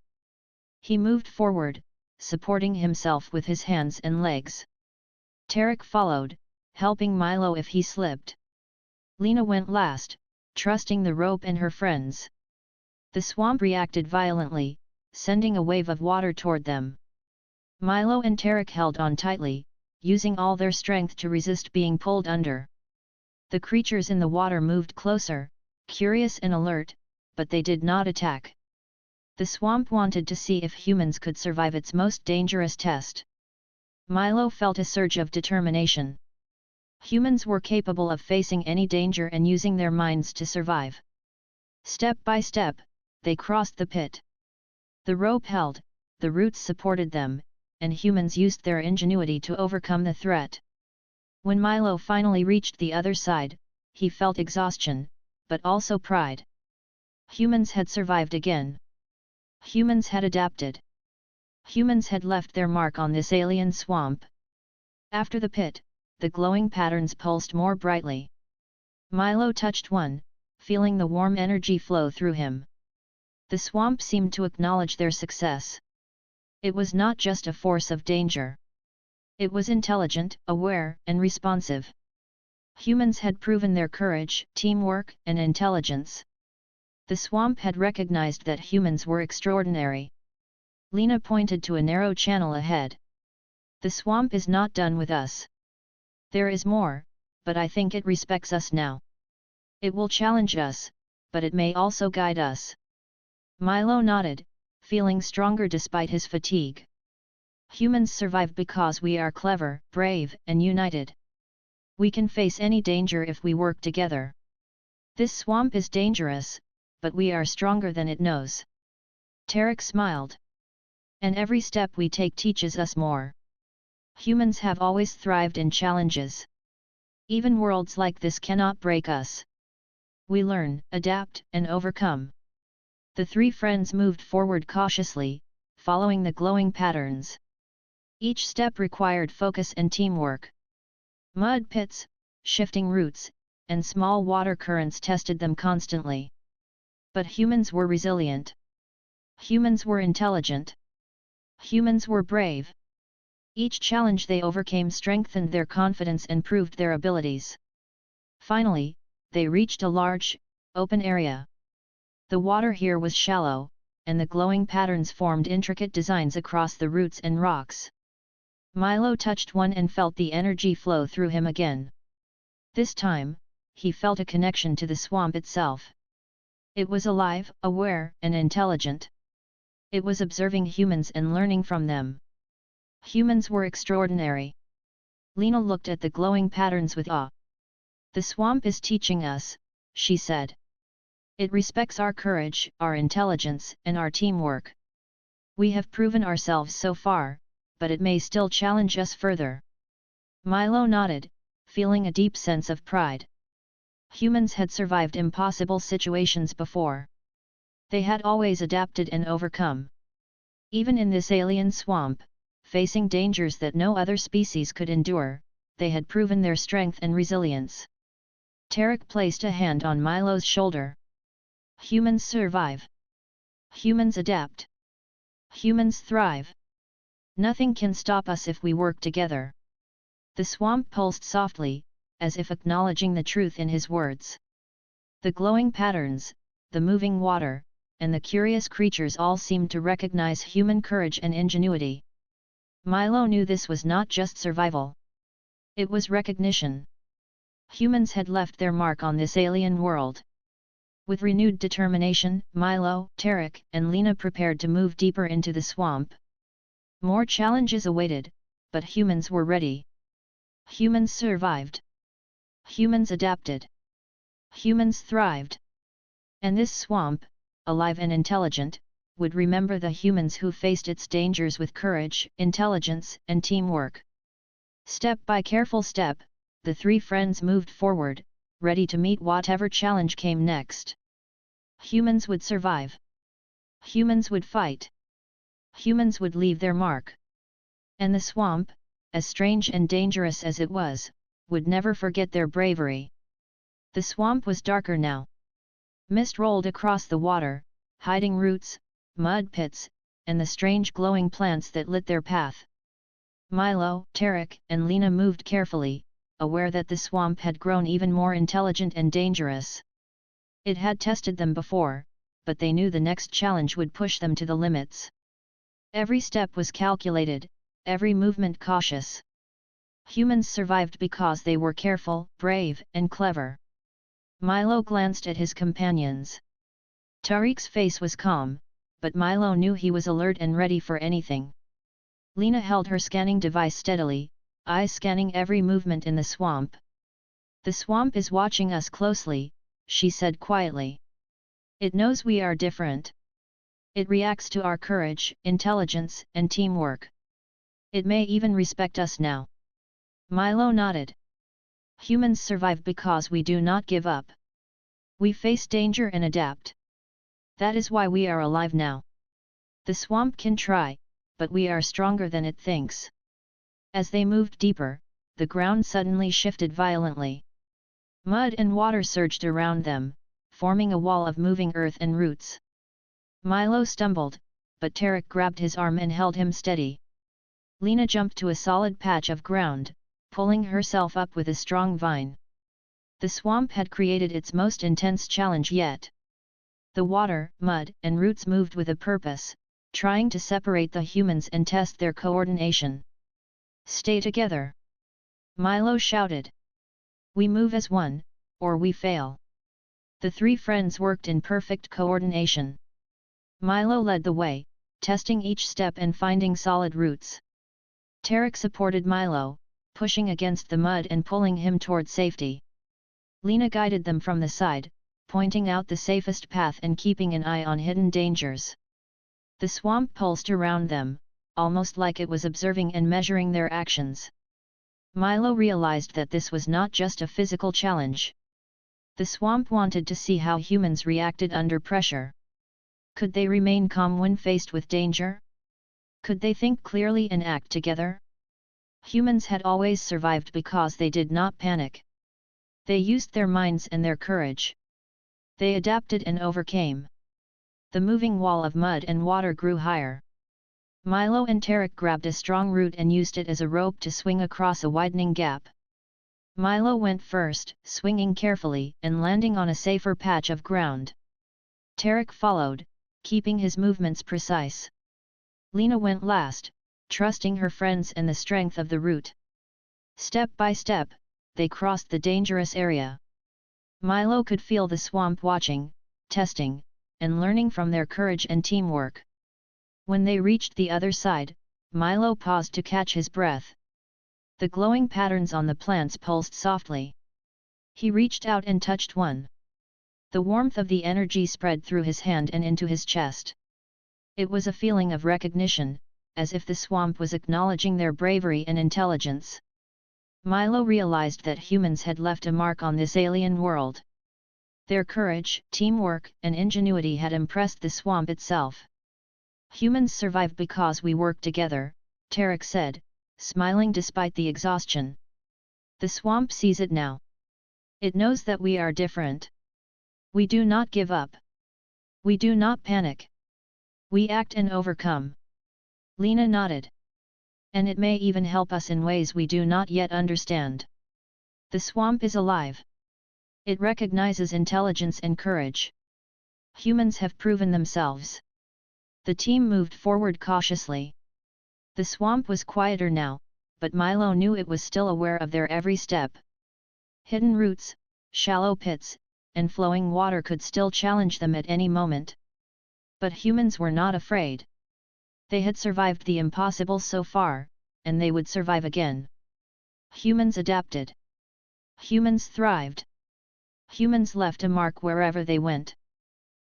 He moved forward, supporting himself with his hands and legs. Tariq followed, helping Milo if he slipped. Lena went last, trusting the rope and her friends. The swamp reacted violently, sending a wave of water toward them. Milo and Tariq held on tightly, using all their strength to resist being pulled under. The creatures in the water moved closer, curious and alert, but they did not attack. The swamp wanted to see if humans could survive its most dangerous test. Milo felt a surge of determination. Humans were capable of facing any danger and using their minds to survive. Step by step, they crossed the pit. The rope held, the roots supported them, and humans used their ingenuity to overcome the threat. When Milo finally reached the other side, he felt exhaustion, but also pride. Humans had survived again. Humans had adapted. Humans had left their mark on this alien swamp. After the pit, the glowing patterns pulsed more brightly. Milo touched one, feeling the warm energy flow through him. The swamp seemed to acknowledge their success. It was not just a force of danger. It was intelligent, aware, and responsive. Humans had proven their courage, teamwork, and intelligence. The swamp had recognized that humans were extraordinary. Lena pointed to a narrow channel ahead. The swamp is not done with us. There is more, but I think it respects us now. It will challenge us, but it may also guide us. Milo nodded, feeling stronger despite his fatigue. Humans survive because we are clever, brave, and united. We can face any danger if we work together. This swamp is dangerous, but we are stronger than it knows. Tarek smiled. And every step we take teaches us more. Humans have always thrived in challenges. Even worlds like this cannot break us. We learn, adapt, and overcome. The three friends moved forward cautiously, following the glowing patterns. Each step required focus and teamwork. Mud pits, shifting roots, and small water currents tested them constantly. But humans were resilient. Humans were intelligent. Humans were brave. Each challenge they overcame strengthened their confidence and proved their abilities. Finally, they reached a large, open area. The water here was shallow, and the glowing patterns formed intricate designs across the roots and rocks. Milo touched one and felt the energy flow through him again. This time, he felt a connection to the swamp itself. It was alive, aware, and intelligent. It was observing humans and learning from them. Humans were extraordinary. Lena looked at the glowing patterns with awe. The swamp is teaching us, she said. It respects our courage, our intelligence, and our teamwork. We have proven ourselves so far, but it may still challenge us further. Milo nodded, feeling a deep sense of pride. Humans had survived impossible situations before. They had always adapted and overcome. Even in this alien swamp, facing dangers that no other species could endure, they had proven their strength and resilience. Tarek placed a hand on Milo's shoulder. Humans survive. Humans adapt. Humans thrive. Nothing can stop us if we work together. The swamp pulsed softly, as if acknowledging the truth in his words. The glowing patterns, the moving water, and the curious creatures all seemed to recognize human courage and ingenuity. Milo knew this was not just survival. It was recognition. Humans had left their mark on this alien world. With renewed determination, Milo, Tarek, and Lena prepared to move deeper into the swamp. More challenges awaited, but humans were ready. Humans survived. Humans adapted. Humans thrived. And this swamp, alive and intelligent, would remember the humans who faced its dangers with courage, intelligence, and teamwork. Step by careful step, the three friends moved forward, ready to meet whatever challenge came next. Humans would survive. Humans would fight. Humans would leave their mark. And the swamp, as strange and dangerous as it was, would never forget their bravery. The swamp was darker now. Mist rolled across the water, hiding roots, mud pits, and the strange glowing plants that lit their path. Milo, Tarek, and Lena moved carefully, aware that the swamp had grown even more intelligent and dangerous. It had tested them before, but they knew the next challenge would push them to the limits. Every step was calculated, every movement cautious. Humans survived because they were careful, brave, and clever. Milo glanced at his companions. Tariq's face was calm, but Milo knew he was alert and ready for anything. Lena held her scanning device steadily, eyes scanning every movement in the swamp. The swamp is watching us closely, she said quietly. It knows we are different. It reacts to our courage, intelligence, and teamwork. It may even respect us now. Milo nodded. Humans survive because we do not give up. We face danger and adapt. That is why we are alive now. The swamp can try, but we are stronger than it thinks. As they moved deeper, the ground suddenly shifted violently. Mud and water surged around them, forming a wall of moving earth and roots. Milo stumbled, but Tarek grabbed his arm and held him steady. Lena jumped to a solid patch of ground, pulling herself up with a strong vine. The swamp had created its most intense challenge yet. The water, mud, and roots moved with a purpose, trying to separate the humans and test their coordination. Stay together! Milo shouted. We move as one, or we fail. The three friends worked in perfect coordination. Milo led the way, testing each step and finding solid roots. Tarek supported Milo, pushing against the mud and pulling him toward safety. Lena guided them from the side, pointing out the safest path and keeping an eye on hidden dangers. The swamp pulsed around them, almost like it was observing and measuring their actions. Milo realized that this was not just a physical challenge. The swamp wanted to see how humans reacted under pressure. Could they remain calm when faced with danger? Could they think clearly and act together? Humans had always survived because they did not panic. They used their minds and their courage. They adapted and overcame. The moving wall of mud and water grew higher. Milo and Tarek grabbed a strong root and used it as a rope to swing across a widening gap. Milo went first, swinging carefully and landing on a safer patch of ground. Tarek followed, keeping his movements precise. Lena went last, trusting her friends and the strength of the root. Step by step, they crossed the dangerous area. Milo could feel the swamp watching, testing, and learning from their courage and teamwork. When they reached the other side, Milo paused to catch his breath. The glowing patterns on the plants pulsed softly. He reached out and touched one. The warmth of the energy spread through his hand and into his chest. It was a feeling of recognition, as if the swamp was acknowledging their bravery and intelligence. Milo realized that humans had left a mark on this alien world. Their courage, teamwork, and ingenuity had impressed the swamp itself. Humans survive because we work together, Tarek said, smiling despite the exhaustion. The swamp sees it now. It knows that we are different. We do not give up. We do not panic. We act and overcome. Lena nodded. And it may even help us in ways we do not yet understand. The swamp is alive. It recognizes intelligence and courage. Humans have proven themselves. The team moved forward cautiously. The swamp was quieter now, but Milo knew it was still aware of their every step. Hidden roots, shallow pits, and flowing water could still challenge them at any moment. But humans were not afraid. They had survived the impossible so far, and they would survive again. Humans adapted. Humans thrived. Humans left a mark wherever they went.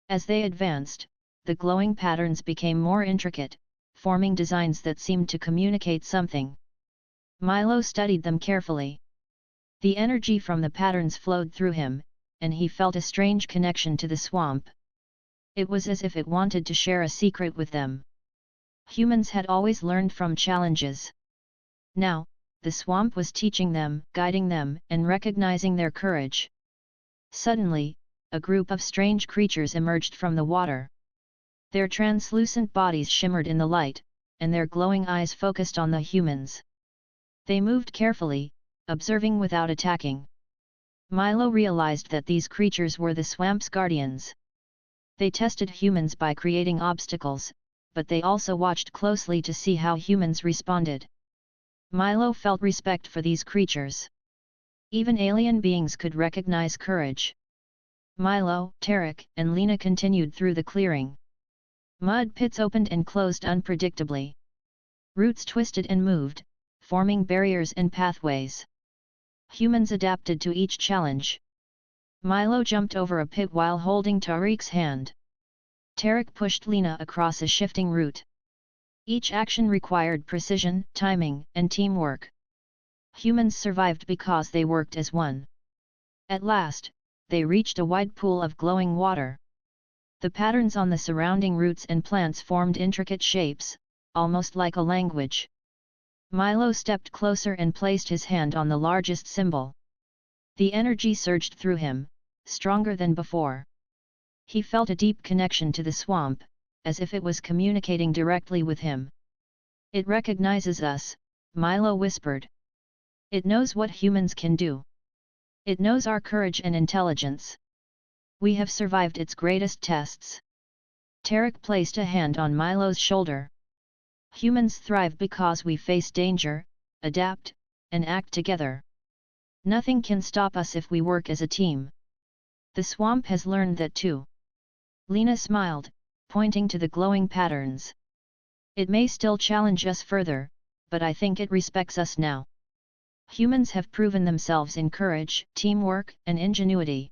As they advanced, the glowing patterns became more intricate, forming designs that seemed to communicate something. Milo studied them carefully. The energy from the patterns flowed through him, and he felt a strange connection to the swamp. It was as if it wanted to share a secret with them. Humans had always learned from challenges. Now, the swamp was teaching them, guiding them, and recognizing their courage. Suddenly, a group of strange creatures emerged from the water. Their translucent bodies shimmered in the light, and their glowing eyes focused on the humans. They moved carefully, observing without attacking. Milo realized that these creatures were the swamp's guardians. They tested humans by creating obstacles, but they also watched closely to see how humans responded. Milo felt respect for these creatures. Even alien beings could recognize courage. Milo, Tarek, and Lena continued through the clearing. Mud pits opened and closed unpredictably. Roots twisted and moved, forming barriers and pathways. Humans adapted to each challenge. Milo jumped over a pit while holding Tariq's hand. Tarek pushed Lena across a shifting route. Each action required precision, timing, and teamwork. Humans survived because they worked as one. At last, they reached a wide pool of glowing water. The patterns on the surrounding roots and plants formed intricate shapes, almost like a language. Milo stepped closer and placed his hand on the largest symbol. The energy surged through him, stronger than before. He felt a deep connection to the swamp, as if it was communicating directly with him. It recognizes us, Milo whispered. It knows what humans can do. It knows our courage and intelligence. We have survived its greatest tests. Tarek placed a hand on Milo's shoulder. Humans thrive because we face danger, adapt, and act together. Nothing can stop us if we work as a team. The swamp has learned that too. Lena smiled, pointing to the glowing patterns. It may still challenge us further, but I think it respects us now. Humans have proven themselves in courage, teamwork, and ingenuity.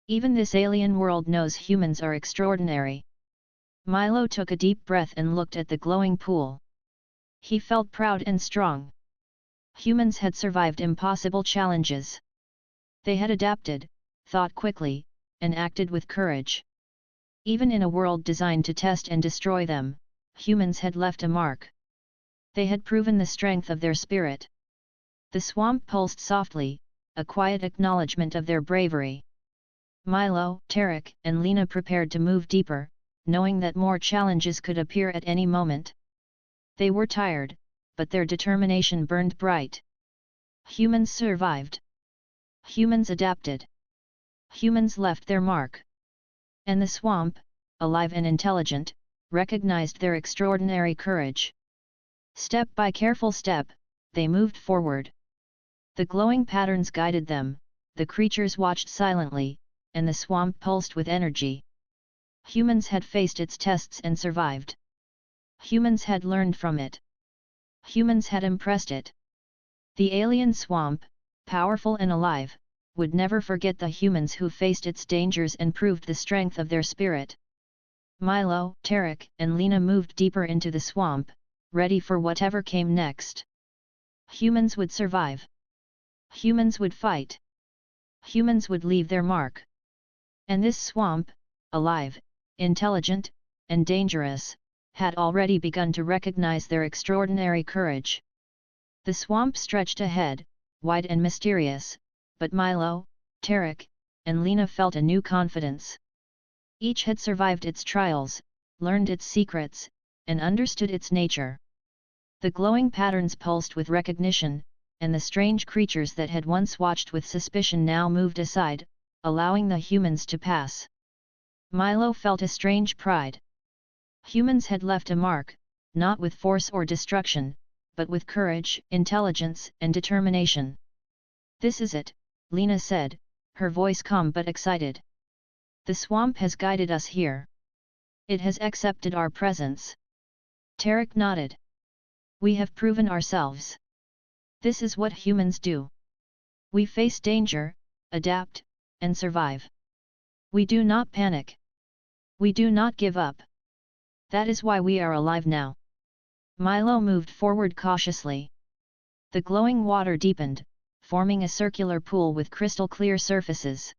Even this alien world knows humans are extraordinary. Milo took a deep breath and looked at the glowing pool. He felt proud and strong. Humans had survived impossible challenges. They had adapted, thought quickly, and acted with courage. Even in a world designed to test and destroy them, humans had left a mark. They had proven the strength of their spirit. The swamp pulsed softly, a quiet acknowledgement of their bravery. Milo, Tarek, and Lena prepared to move deeper, knowing that more challenges could appear at any moment. They were tired, but their determination burned bright. Humans survived. Humans adapted. Humans left their mark. And the swamp, alive and intelligent, recognized their extraordinary courage. Step by careful step, they moved forward. The glowing patterns guided them, the creatures watched silently, and the swamp pulsed with energy. Humans had faced its tests and survived. Humans had learned from it. Humans had impressed it. The alien swamp, powerful and alive, would never forget the humans who faced its dangers and proved the strength of their spirit. Milo, Tarek, and Lena moved deeper into the swamp, ready for whatever came next. Humans would survive. Humans would fight. Humans would leave their mark. And this swamp, alive, intelligent, and dangerous, had already begun to recognize their extraordinary courage. The swamp stretched ahead, wide and mysterious, but Milo, Tarek, and Lena felt a new confidence. Each had survived its trials, learned its secrets, and understood its nature. The glowing patterns pulsed with recognition, and the strange creatures that had once watched with suspicion now moved aside, allowing the humans to pass. Milo felt a strange pride. Humans had left a mark, not with force or destruction, but with courage, intelligence, and determination. "This is it," Lena said, her voice calm but excited. "The swamp has guided us here. It has accepted our presence." Tarek nodded. "We have proven ourselves. This is what humans do. We face danger, adapt, and survive. We do not panic. We do not give up. That is why we are alive now." Milo moved forward cautiously. The glowing water deepened, forming a circular pool with crystal-clear surfaces.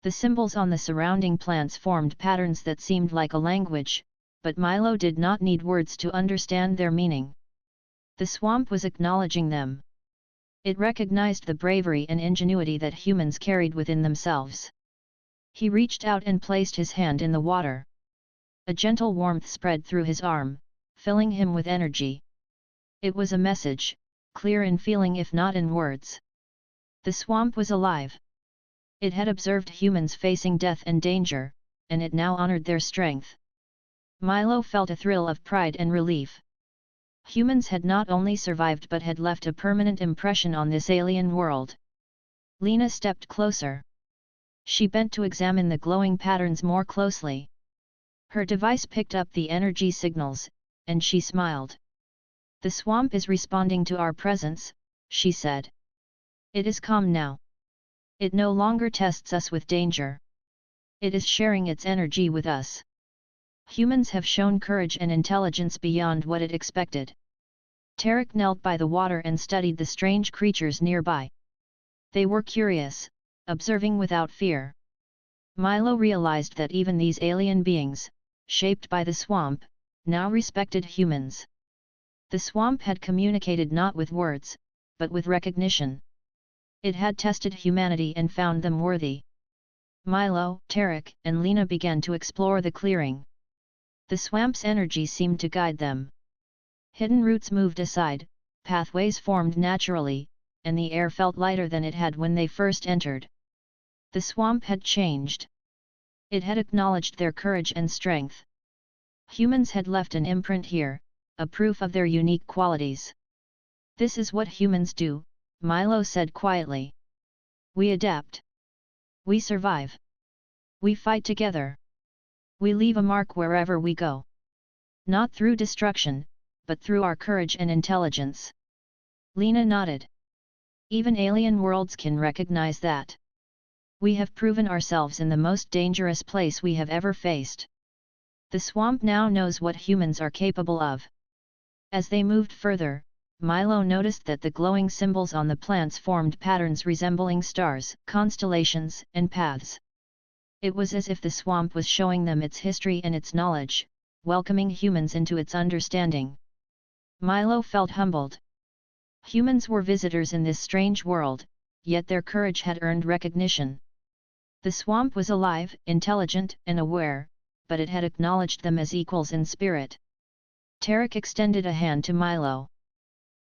The symbols on the surrounding plants formed patterns that seemed like a language, but Milo did not need words to understand their meaning. The swamp was acknowledging them. It recognized the bravery and ingenuity that humans carried within themselves. He reached out and placed his hand in the water. A gentle warmth spread through his arm, filling him with energy. It was a message, clear in feeling if not in words. The swamp was alive. It had observed humans facing death and danger, and it now honored their strength. Milo felt a thrill of pride and relief. Humans had not only survived but had left a permanent impression on this alien world. Lena stepped closer. She bent to examine the glowing patterns more closely. Her device picked up the energy signals, and she smiled. "The swamp is responding to our presence," she said. "It is calm now. It no longer tests us with danger. It is sharing its energy with us. Humans have shown courage and intelligence beyond what it expected." Tarek knelt by the water and studied the strange creatures nearby. They were curious, observing without fear. Milo realized that even these alien beings, shaped by the swamp, now respected humans. The swamp had communicated not with words, but with recognition. It had tested humanity and found them worthy. Milo, Tarek, and Lena began to explore the clearing. The swamp's energy seemed to guide them. Hidden roots moved aside, pathways formed naturally, and the air felt lighter than it had when they first entered. The swamp had changed. It had acknowledged their courage and strength. Humans had left an imprint here, a proof of their unique qualities. "This is what humans do," Milo said quietly. "We adapt. We survive. We fight together. We leave a mark wherever we go. Not through destruction, but through our courage and intelligence. Lena nodded. Even alien worlds can recognize that. We have proven ourselves in the most dangerous place we have ever faced. The swamp now knows what humans are capable of. As they moved further, Milo noticed that the glowing symbols on the plants formed patterns resembling stars, constellations, and paths. It was as if the swamp was showing them its history and its knowledge, welcoming humans into its understanding. Milo felt humbled. Humans were visitors in this strange world, yet their courage had earned recognition. The swamp was alive, intelligent, and aware, but it had acknowledged them as equals in spirit. Tarek extended a hand to Milo.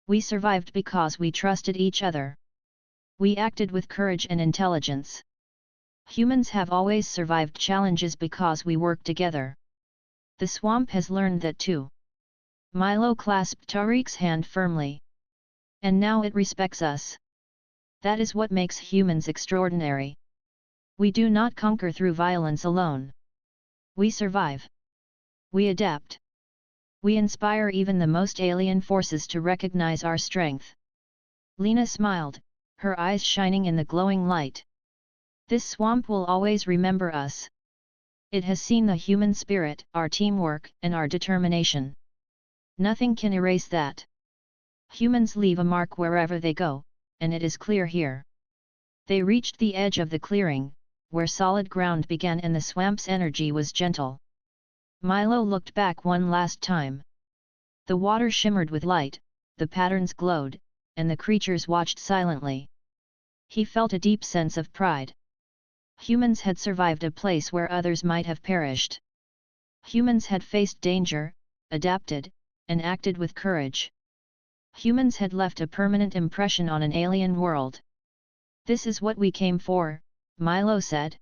We survived because we trusted each other. We acted with courage and intelligence. Humans have always survived challenges because we work together. The swamp has learned that too. Milo clasped Tarek's hand firmly. And now it respects us. That is what makes humans extraordinary. We do not conquer through violence alone. We survive. We adapt. We inspire even the most alien forces to recognize our strength. Lena smiled, her eyes shining in the glowing light. This swamp will always remember us. It has seen the human spirit, our teamwork, and our determination. Nothing can erase that. Humans leave a mark wherever they go, and it is clear here. They reached the edge of the clearing, where solid ground began and the swamp's energy was gentle. Milo looked back one last time. The water shimmered with light, the patterns glowed, and the creatures watched silently. He felt a deep sense of pride. Humans had survived a place where others might have perished. Humans had faced danger, adapted, and acted with courage. Humans had left a permanent impression on an alien world. This is what we came for, Milo said.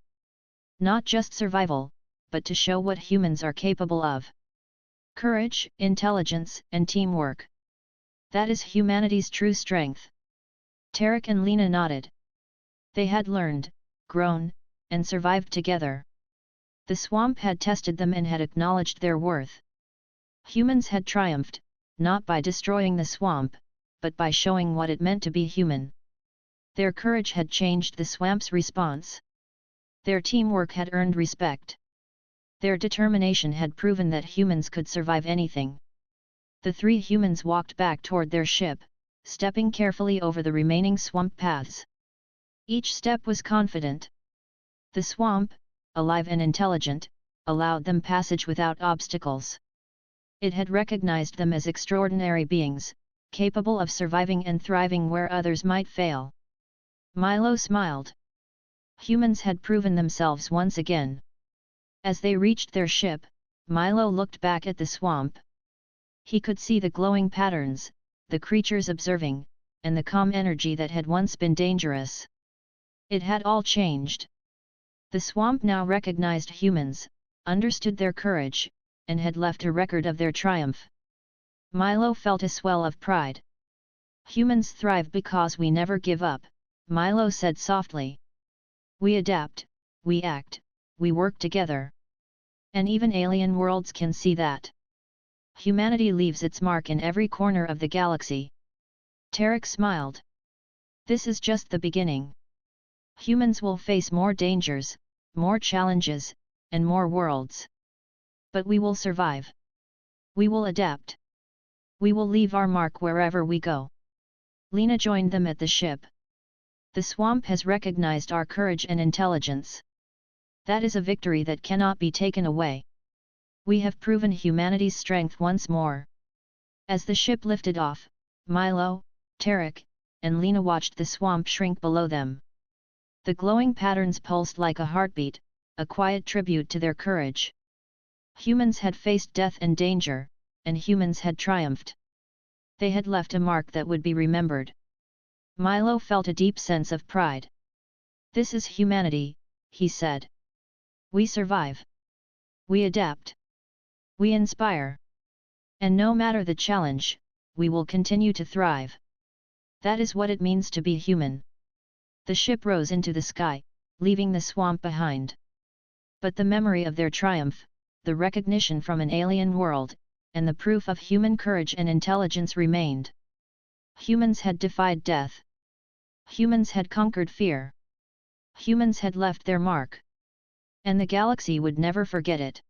Not just survival, but to show what humans are capable of. Courage, intelligence, and teamwork. That is humanity's true strength. Tarek and Lena nodded. They had learned, grown, and survived together. The swamp had tested them and had acknowledged their worth. Humans had triumphed, not by destroying the swamp, but by showing what it meant to be human. Their courage had changed the swamp's response. Their teamwork had earned respect. Their determination had proven that humans could survive anything. The three humans walked back toward their ship, stepping carefully over the remaining swamp paths. Each step was confident. The swamp, alive and intelligent, allowed them passage without obstacles. It had recognized them as extraordinary beings, capable of surviving and thriving where others might fail. Milo smiled. Humans had proven themselves once again. As they reached their ship, Milo looked back at the swamp. He could see the glowing patterns, the creatures observing, and the calm energy that had once been dangerous. It had all changed. The swamp now recognized humans, understood their courage, and had left a record of their triumph. Milo felt a swell of pride. Humans thrive because we never give up, Milo said softly. We adapt, we act, we work together. And even alien worlds can see that. Humanity leaves its mark in every corner of the galaxy. Tarek smiled. This is just the beginning. Humans will face more dangers, more challenges, and more worlds. But we will survive. We will adapt. We will leave our mark wherever we go. Lena joined them at the ship. The swamp has recognized our courage and intelligence. That is a victory that cannot be taken away. We have proven humanity's strength once more. As the ship lifted off, Milo, Tarek, and Lena watched the swamp shrink below them. The glowing patterns pulsed like a heartbeat, a quiet tribute to their courage. Humans had faced death and danger, and humans had triumphed. They had left a mark that would be remembered. Milo felt a deep sense of pride. This is humanity, he said. We survive. We adapt. We inspire. And no matter the challenge, we will continue to thrive. That is what it means to be human. The ship rose into the sky, leaving the swamp behind. But the memory of their triumph, the recognition from an alien world, and the proof of human courage and intelligence remained. Humans had defied death. Humans had conquered fear. Humans had left their mark. And the galaxy would never forget it.